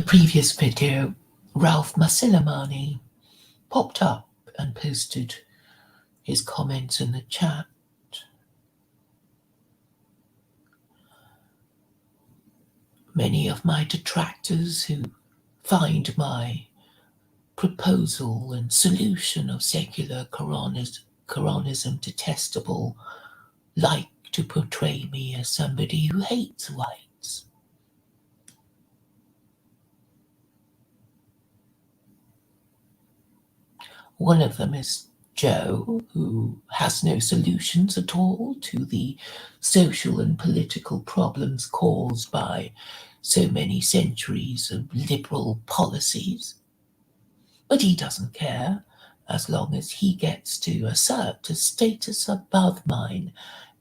previous video, Ralph Masilamani popped up and posted his comments in the chat. Many of my detractors who find my proposal and solution of secular Quranism detestable like to portray me as somebody who hates whites. One of them is Joe, who has no solutions at all to the social and political problems caused by so many centuries of liberal policies. But he doesn't care, as long as he gets to assert a status above mine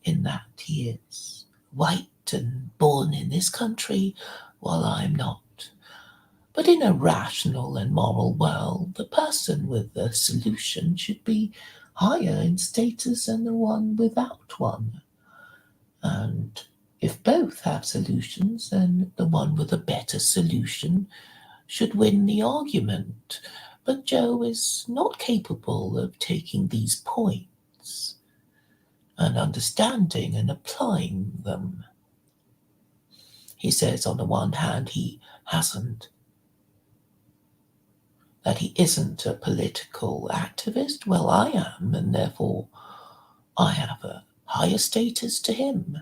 in that he is white and born in this country, while I'm not. But in a rational and moral world, the person with the solution should be higher in status than the one without one. And if both have solutions, then the one with a better solution should win the argument. But Joe is not capable of taking these points and understanding and applying them. He says on the one hand that he isn't a political activist. Well, I am, and therefore I have a higher status to him.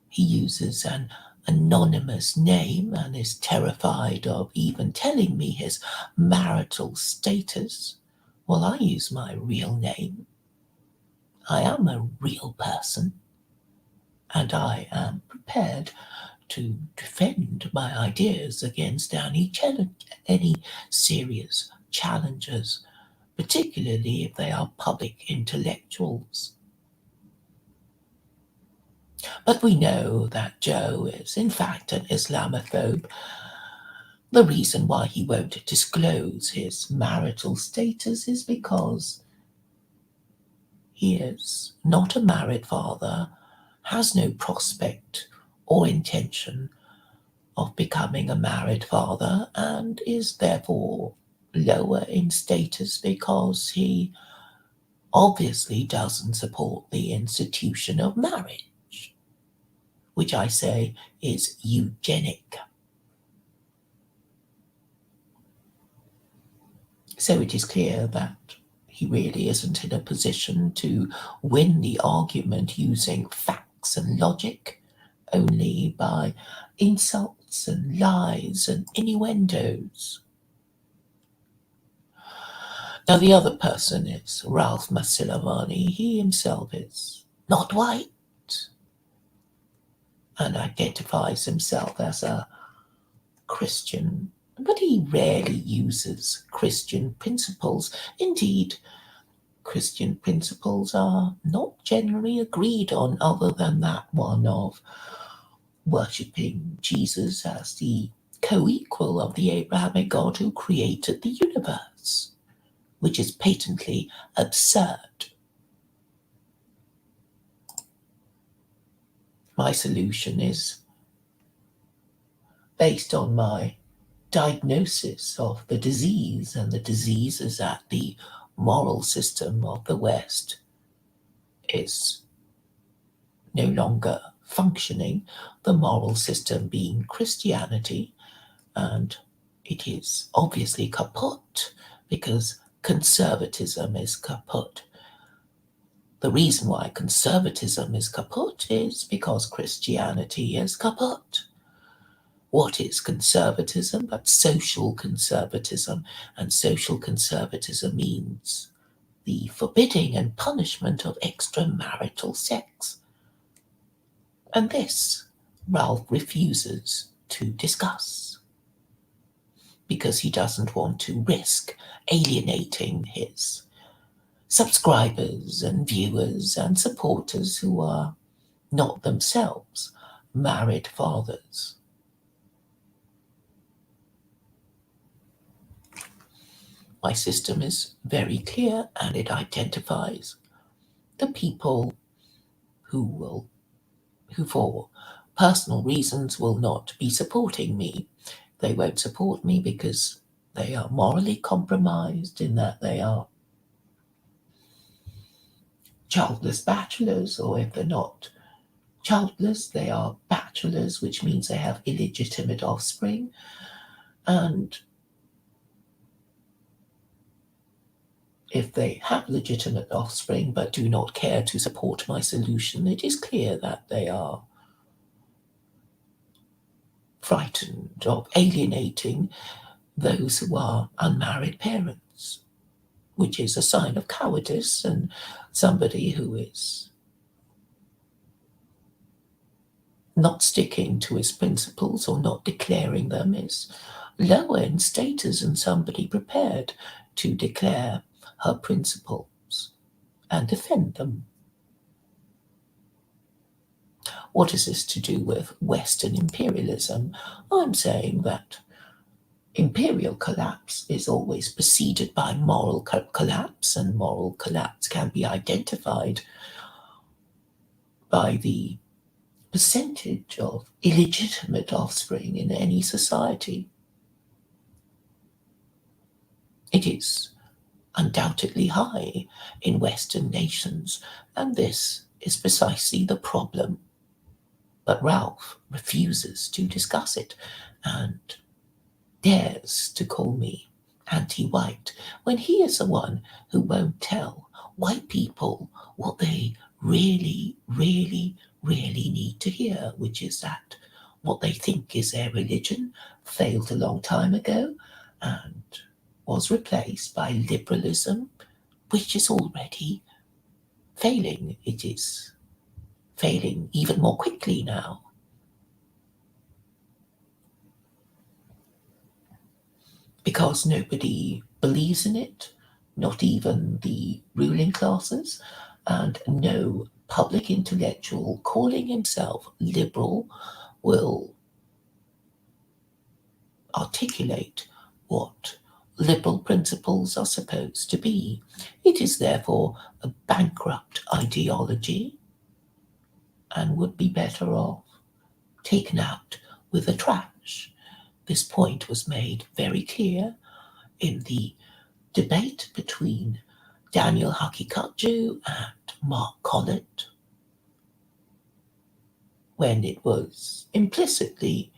He uses an anonymous name and is terrified of even telling me his marital status, while I use my real name. I am a real person, and I am prepared to defend my ideas against any serious challengers, particularly if they are public intellectuals. But we know that Joe is in fact an Islamophobe. The reason why he won't disclose his marital status is because he is not a married father, has no prospect or intention of becoming a married father, and is therefore lower in status because he obviously doesn't support the institution of marriage, which I say is eugenic. So it is clear that he really isn't in a position to win the argument using facts and logic, only by insults and lies and innuendos. Now the other person is Ralph Masilamani. He himself is not white and identifies himself as a Christian, but he rarely uses Christian principles. Indeed, Christian principles are not generally agreed on, other than that one of worshipping Jesus as the co-equal of the Abrahamic God who created the universe, which is patently absurd. My solution is based on my diagnosis of the disease, and the disease is that the moral system of the West is no longer functioning, the moral system being Christianity, and it is obviously kaput because conservatism is kaput. The reason why conservatism is kaput is because Christianity is kaput. What is conservatism but social conservatism? And social conservatism means the forbidding and punishment of extramarital sex. And this Ralph refuses to discuss because he doesn't want to risk alienating his subscribers and viewers and supporters who are not themselves married fathers. My system is very clear, and it identifies the people who for personal reasons will not be supporting me. They won't support me because they are morally compromised in that they are childless bachelors, or if they're not childless, they are bachelors, which means they have illegitimate offspring. And if they have legitimate offspring but do not care to support my solution, it is clear that they are frightened of alienating those who are unmarried parents, which is a sign of cowardice, and somebody who is not sticking to his principles or not declaring them is lower in status than somebody prepared to declare her principles and defend them. What is this to do with Western imperialism? I'm saying that imperial collapse is always preceded by moral collapse, and moral collapse can be identified by the percentage of illegitimate offspring in any society. It is undoubtedly high in Western nations, and this is precisely the problem. But Ralph refuses to discuss it and dares to call me anti-white when he is the one who won't tell white people what they really, really, really need to hear, which is that what they think is their religion failed a long time ago and was replaced by liberalism, which is already failing. It is failing even more quickly now. Because nobody believes in it, not even the ruling classes, and no public intellectual calling himself liberal will articulate what liberal principles are supposed to be. It is therefore a bankrupt ideology and would be better off taken out with the trash. This point was made very clear in the debate between Daniel Hakikatju and Mark Collett, when it was implicitly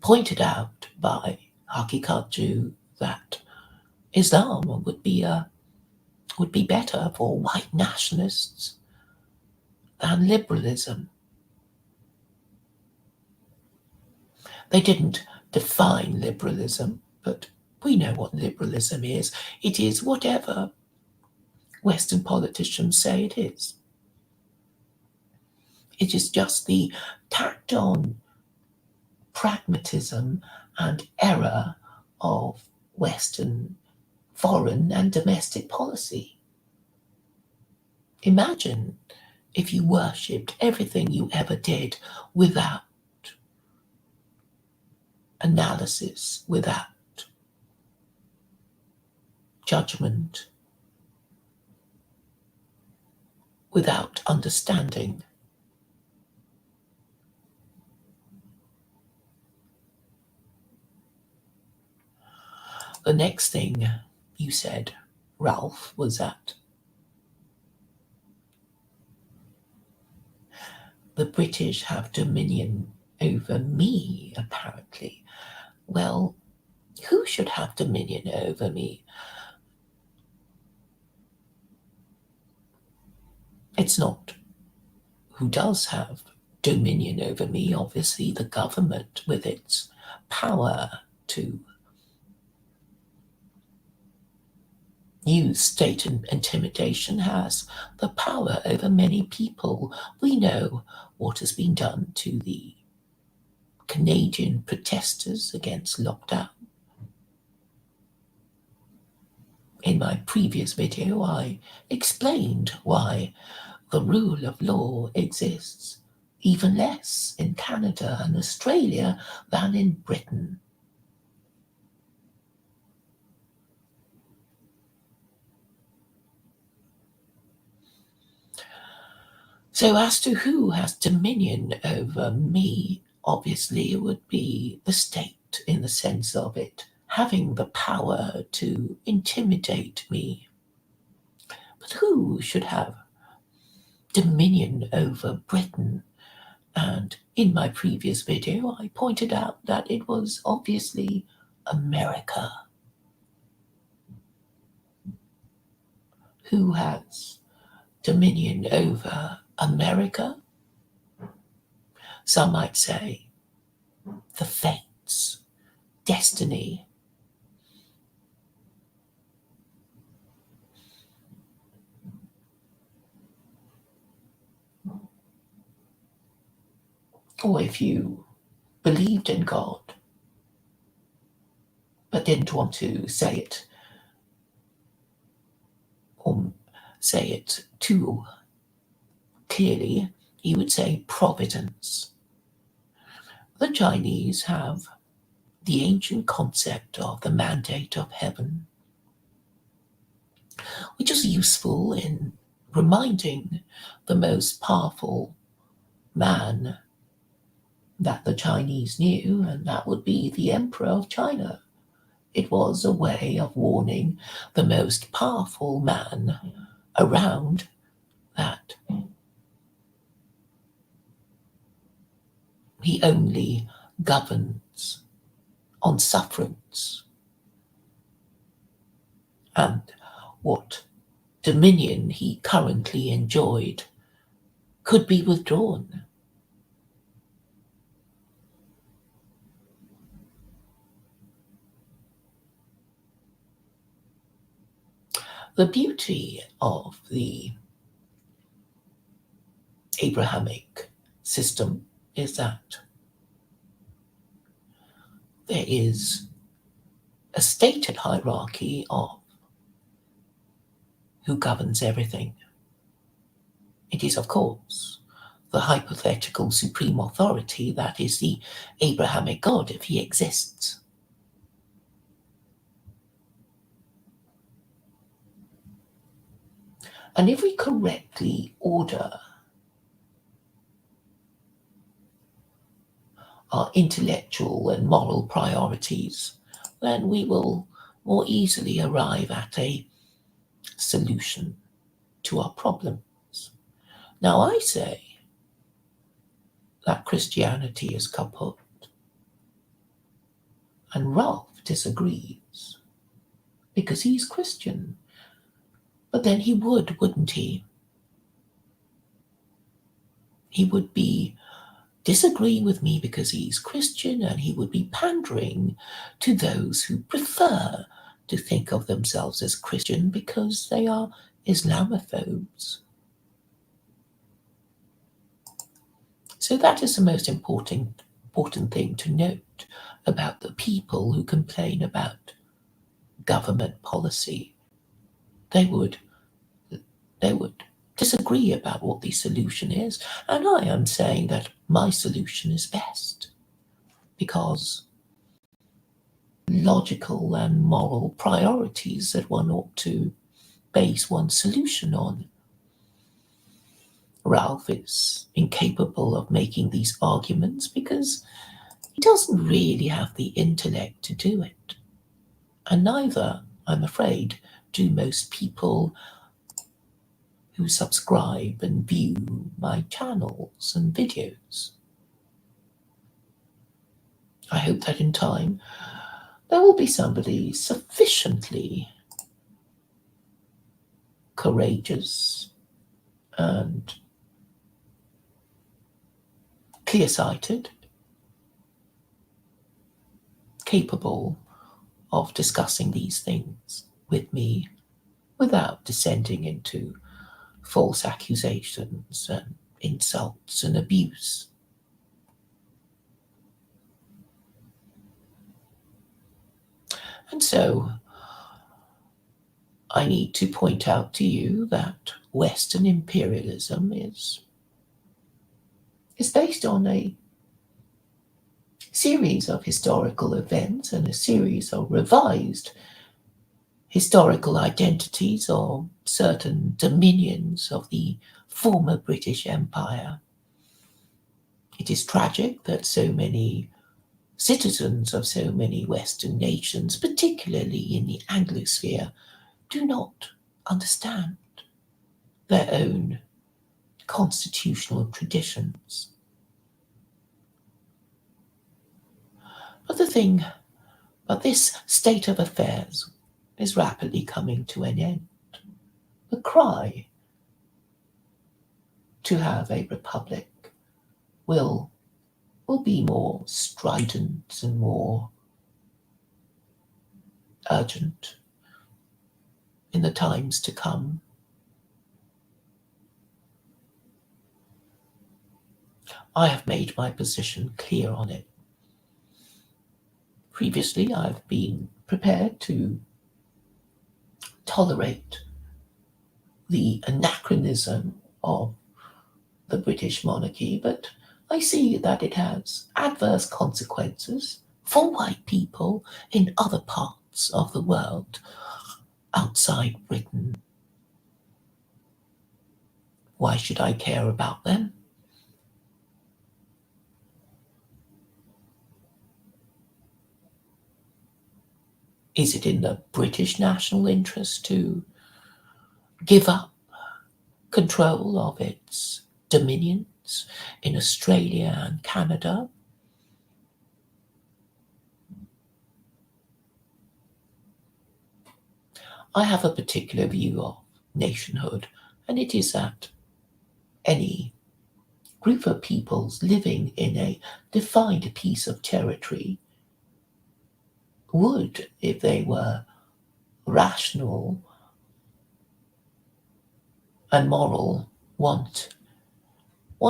pointed out by Hakikatju that Islam would be better for white nationalists than liberalism. They didn't define liberalism, but we know what liberalism is. It is whatever Western politicians say it is. It is just the tacked on pragmatism and error of Western foreign and domestic policy. Imagine if you worshipped everything you ever did without analysis, without judgment, without understanding. The next thing you said, Ralph, was that the British have dominion over me, apparently. Well, who should have dominion over me? It's not who does have dominion over me. Obviously, the government, with its power to use state intimidation, has the power over many people. We know what has been done to the Canadian protesters against lockdown. In my previous video, I explained why the rule of law exists even less in Canada and Australia than in Britain. So, as to who has dominion over me, obviously it would be the state in the sense of it having the power to intimidate me. But who should have dominion over Britain? And in my previous video, I pointed out that it was obviously America. Who has dominion over America? Some might say the fates, destiny. Or if you believed in God but didn't want to say it or say it too clearly, you would say providence. The Chinese have the ancient concept of the mandate of heaven, which is useful in reminding the most powerful man that the Chinese knew, and that would be the Emperor of China. It was a way of warning the most powerful man around that he only governs on sufferance, and what dominion he currently enjoyed could be withdrawn. The beauty of the Abrahamic system is that there is a stated hierarchy of who governs everything. It is, of course, the hypothetical supreme authority that is the Abrahamic God, if he exists. And if we correctly order our intellectual and moral priorities, then we will more easily arrive at a solution to our problems. Now, I say that Christianity is kaput, and Ralph disagrees because he's Christian. But then he would, wouldn't he? He would be disagreeing with me because he's Christian, and he would be pandering to those who prefer to think of themselves as Christian because they are Islamophobes. So that is the most important thing to note about the people who complain about government policy. They would disagree about what the solution is, and I am saying that my solution is best because logical and moral priorities that one ought to base one's solution on. Ralph is incapable of making these arguments because he doesn't really have the intellect to do it. And neither, I'm afraid, do most people who subscribe and view my channels and videos. I hope that in time there will be somebody sufficiently courageous and clear-sighted, capable of discussing these things with me without descending into false accusations and insults and abuse. And so I need to point out to you that Western imperialism is based on a series of historical events and a series of revised historical identities or certain dominions of the former British Empire. It is tragic that so many citizens of so many Western nations, particularly in the Anglosphere, do not understand their own constitutional traditions. But this state of affairs is rapidly coming to an end. The cry to have a republic will be more strident and more urgent in the times to come. I have made my position clear on it. Previously, I've been prepared to tolerate the anachronism of the British monarchy, but I see that it has adverse consequences for white people in other parts of the world outside Britain. Why should I care about them? Is it in the British national interest to give up control of its dominions in Australia and Canada? I have a particular view of nationhood, and it is that any group of peoples living in a defined piece of territory would, if they were rational and moral, want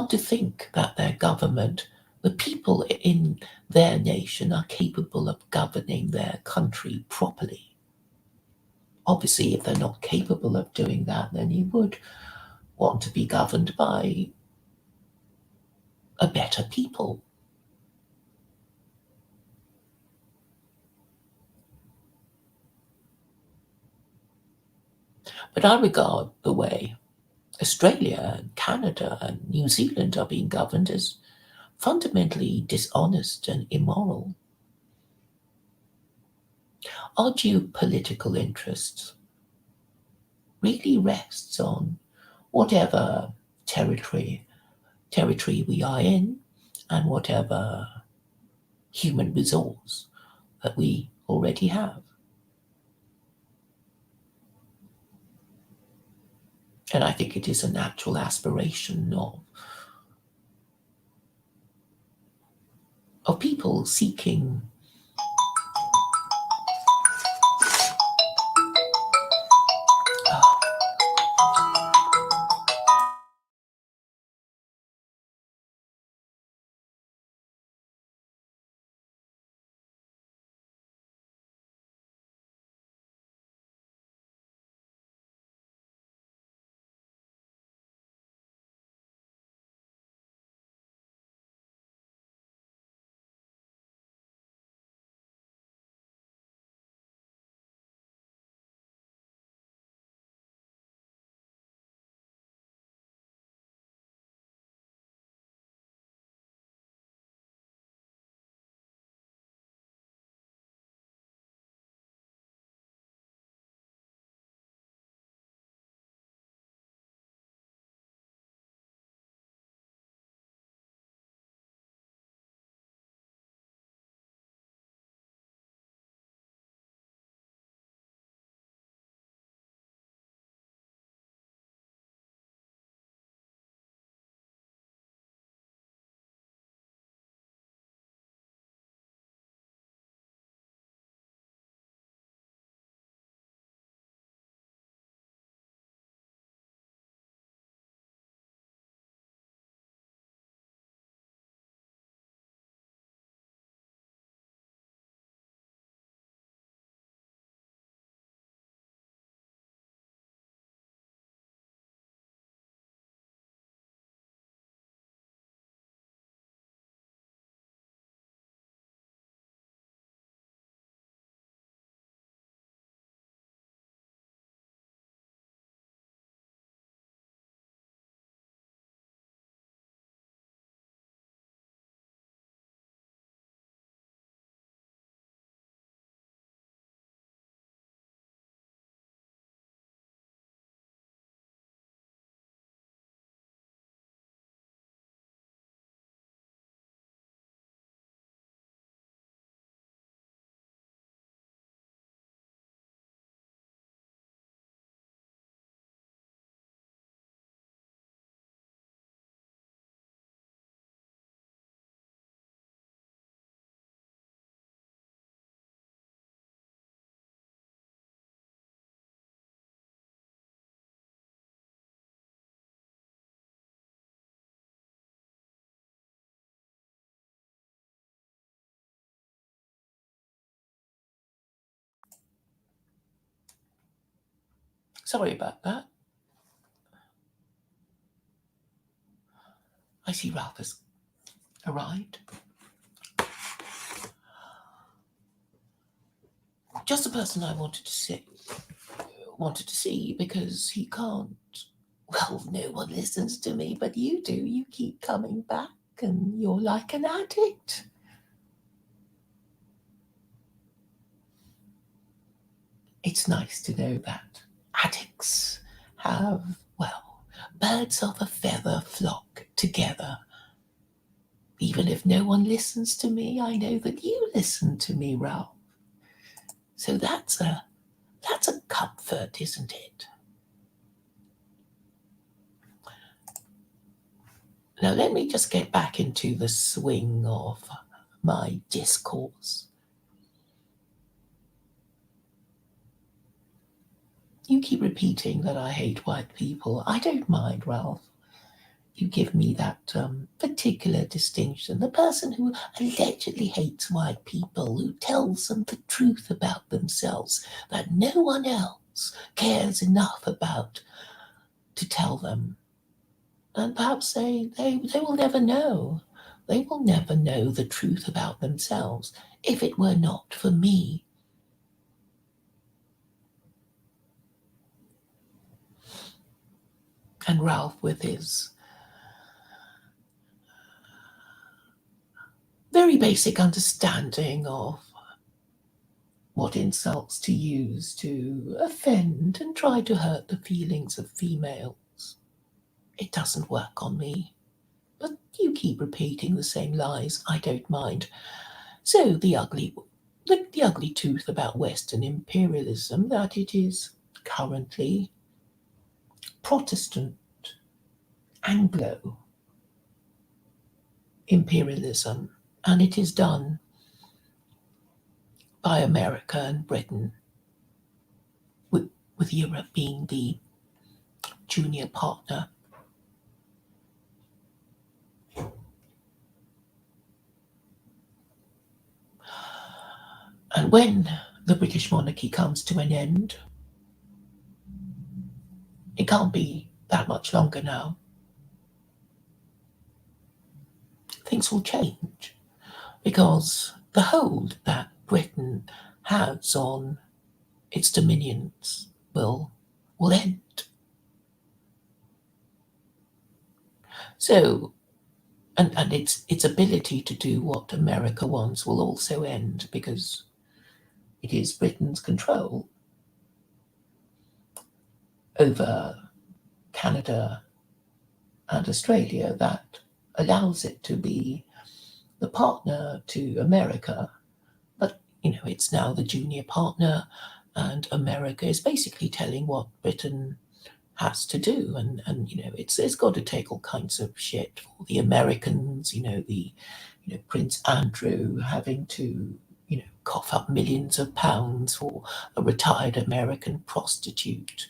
to think that their government, the people in their nation, are capable of governing their country properly. Obviously, if they're not capable of doing that, then you would want to be governed by a better people. But I regard the way Australia and Canada and New Zealand are being governed as fundamentally dishonest and immoral. Our geopolitical interests really rests on whatever territory we are in and whatever human resource that we already have. And I think it is a natural aspiration of people seeking Sorry about that. I see Ralph has arrived. Just the person I wanted to see because he can't. Well, no one listens to me, but you do. You keep coming back, and you're like an addict. It's nice to know that addicts have, well, birds of a feather flock together. Even if no one listens to me, I know that you listen to me, Ralph. So that's a comfort, isn't it? Now let me just get back into the swing of my discourse. You keep repeating that I hate white people. I don't mind, Ralph. You give me that particular distinction. The person who allegedly hates white people, who tells them the truth about themselves that no one else cares enough about to tell them. And perhaps they will never know. They will never know the truth about themselves if it were not for me. And Ralph, with his very basic understanding of what insults to use to offend and try to hurt the feelings of females. It doesn't work on me. But you keep repeating the same lies. I don't mind. So the ugly truth about Western imperialism, that it is currently Protestant Anglo imperialism, and it is done by America and Britain, with Europe being the junior partner. And when the British monarchy comes to an end, it can't be that much longer now, things will change because the hold that Britain has on its dominions will end. So, and its ability to do what America wants will also end because it is Britain's control over Canada and Australia that allows it to be the partner to America. But, it's now the junior partner, and America is basically telling what Britain has to do. And it's got to take all kinds of shit for the Americans, the Prince Andrew having to cough up millions of pounds for a retired American prostitute.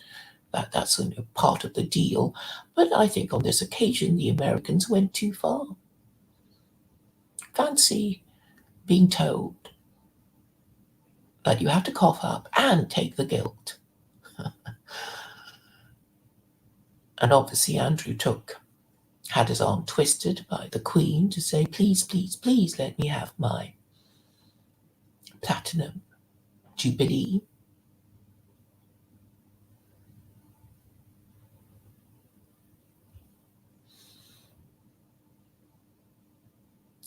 That's part of the deal. But I think on this occasion the Americans went too far. Fancy being told that you have to cough up and take the guilt. And obviously Andrew had his arm twisted by the Queen to say, please, please, please let me have my platinum jubilee.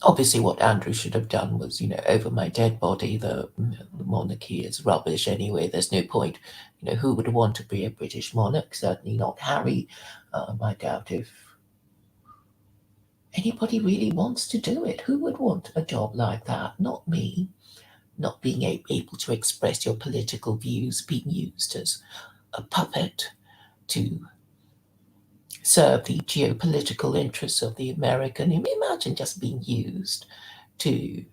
Obviously, what Andrew should have done was, over my dead body, the monarchy is rubbish anyway. There's no point. Who would want to be a British monarch? Certainly not Harry. I doubt if anybody really wants to do it. Who would want a job like that? Not me. Not being able to express your political views, being used as a puppet to serve the geopolitical interests of the American. Imagine just being used to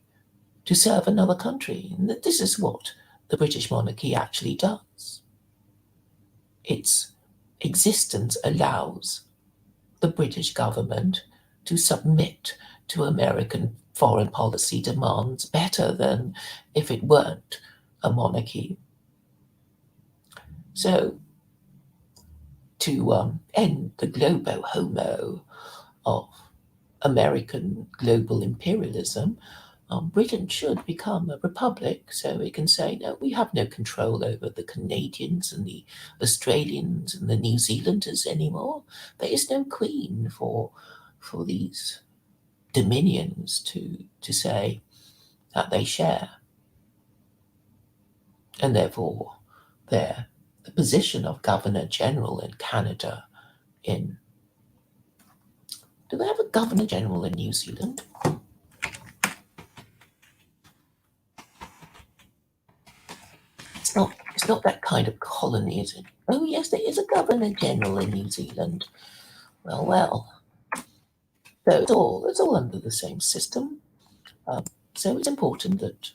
serve another country. And this is what the British monarchy actually does. Its existence allows the British government to submit to American foreign policy demands better than if it weren't a monarchy. So to end the globo homo of American global imperialism, Britain should become a republic so it can say, no, we have no control over the Canadians and the Australians and the New Zealanders anymore. There is no queen for these dominions to say that they share. And therefore, the position of Governor General in Canada in... Do they have a Governor General in New Zealand? It's not that kind of colony, is it? Oh yes, there is a Governor General in New Zealand. Well, well. So it's all under the same system. So it's important that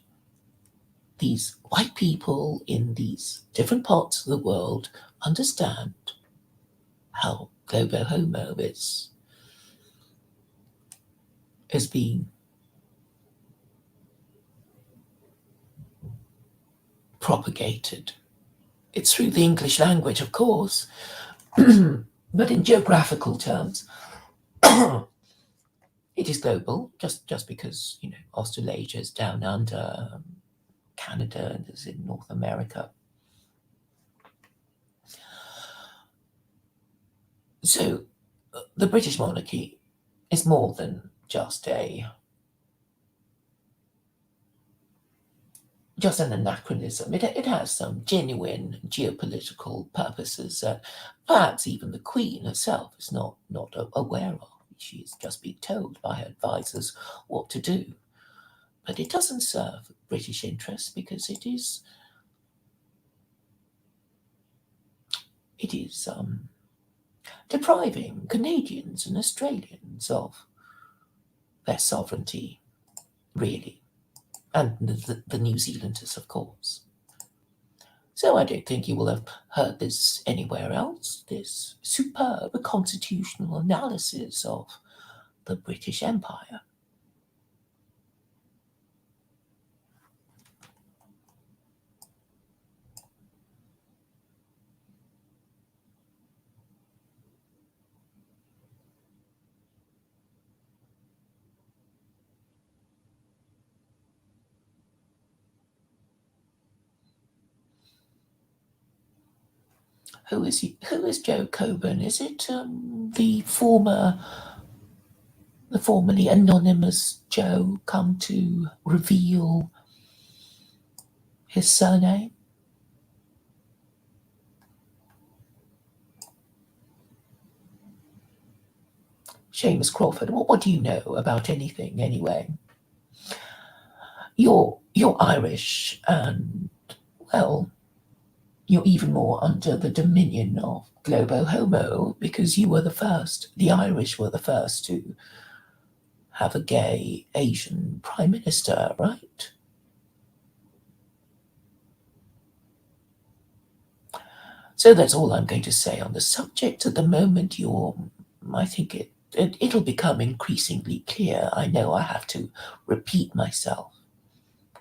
these white people in these different parts of the world understand how globo homo is being propagated. It's through the English language, of course, but in geographical terms, it is global. Just because Australasia is down under, Canada is in North America. So the British monarchy is more than just an anachronism. It has some genuine geopolitical purposes that perhaps even the Queen herself is not aware of. She's just been told by her advisors what to do. But it doesn't serve British interests because it is depriving Canadians and Australians of their sovereignty, really, and the New Zealanders, of course. So I don't think you will have heard this anywhere else, this superb constitutional analysis of the British Empire. Who is Joe Coburn? Is it the formerly anonymous Joe come to reveal his surname? Seamus Crawford, what do you know about anything anyway? You're Irish, and well, you're even more under the dominion of globo homo because you were the first. The Irish were the first to have a gay Asian prime minister, right? So that's all I'm going to say on the subject at the moment. I think it'll become increasingly clear. I know I have to repeat myself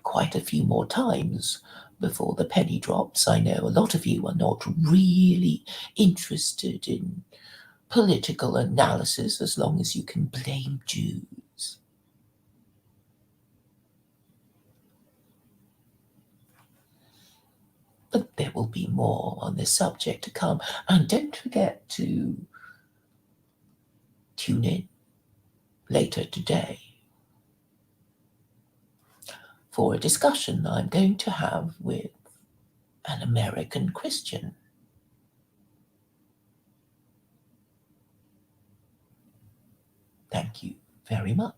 quite a few more times before the penny drops. I know a lot of you are not really interested in political analysis as long as you can blame Jews. But there will be more on this subject to come, and don't forget to tune in later today for a discussion I'm going to have with an American Christian. Thank you very much.